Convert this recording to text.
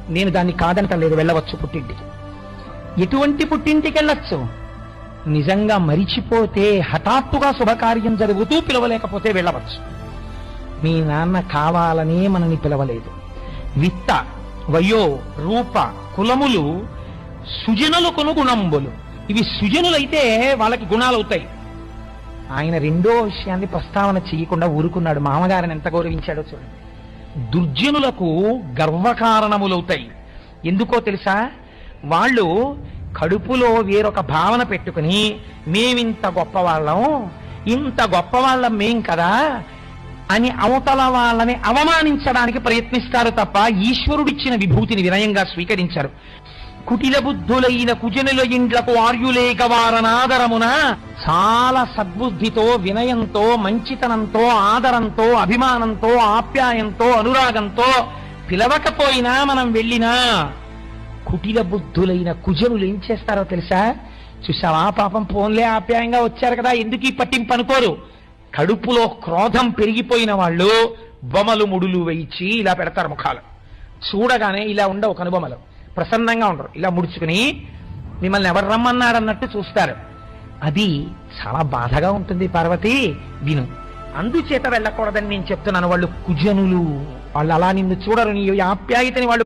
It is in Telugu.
నేను దాన్ని కాదంటలేదు, వెళ్ళవచ్చు పుట్టింటికి. ఎటువంటి పుట్టింటికి వెళ్ళొచ్చు? నిజంగా మరిచిపోతే, హఠాత్తుగా శుభకార్యం జరుగుతూ పిలవలేకపోతే వెళ్ళవచ్చు. మీ నాన్న కావాలనే మనని పిలవలేదు. విత్త వయో రూప కులములు సుజనులు కొను గుణంబులు. ఇవి సుజనులైతే వాళ్ళకి గుణాలు అవుతాయి. ఆయన రెండో విషయాన్ని ప్రస్తావన చేయకుండా ఊరుకున్నాడు. మామగారిని ఎంత గౌరవించాడో చూడండి. దుర్జనులకు గర్వకారణములవుతాయి. ఎందుకో తెలుసా? వాళ్ళు కడుపులో వేరొక భావన పెట్టుకుని, మేమింత గొప్పవాళ్ళం, ఇంత గొప్పవాళ్ళం మేం కదా అని అవతల వాళ్ళని అవమానించడానికి ప్రయత్నిస్తారు తప్ప ఈశ్వరుడిచ్చిన విభూతిని వినయంగా స్వీకరించారు. కుటిల బుద్ధులైన కుజనుల ఇండ్లకు ఆర్యులేకవారనాదరమున చాలా సద్బుద్ధితో, వినయంతో, మంచితనంతో, ఆదరంతో, అభిమానంతో, ఆప్యాయంతో, అనురాగంతో పిలవకపోయినా మనం వెళ్ళినా కుటిల బుద్ధులైన కుజనులు ఏం చేస్తారో తెలుసా? చూసావా పాపం, పోన్లే ఆప్యాయంగా వచ్చారు కదా, ఎందుకు ఈ పట్టింపు అనుకోరు. కడుపులో క్రోధం పెరిగిపోయిన వాళ్ళు బొమలు ముడులు వేయించి ఇలా పెడతారు ముఖాలు. చూడగానే ఇలా ఉండవు కనుబొమలు, ప్రసన్నంగా ఉండరు, ఇలా ముడుచుకుని మిమ్మల్ని ఎవరు రమ్మన్నారన్నట్టు చూస్తారు. అది చాలా బాధగా ఉంటుంది. పార్వతి విను, అందుచేత వెళ్ళకూడదని నేను చెప్తున్నాను. వాళ్ళు కుజనులు, వాళ్ళు అలా నిన్ను చూడరు, నీ ఆప్యాయతని వాళ్ళు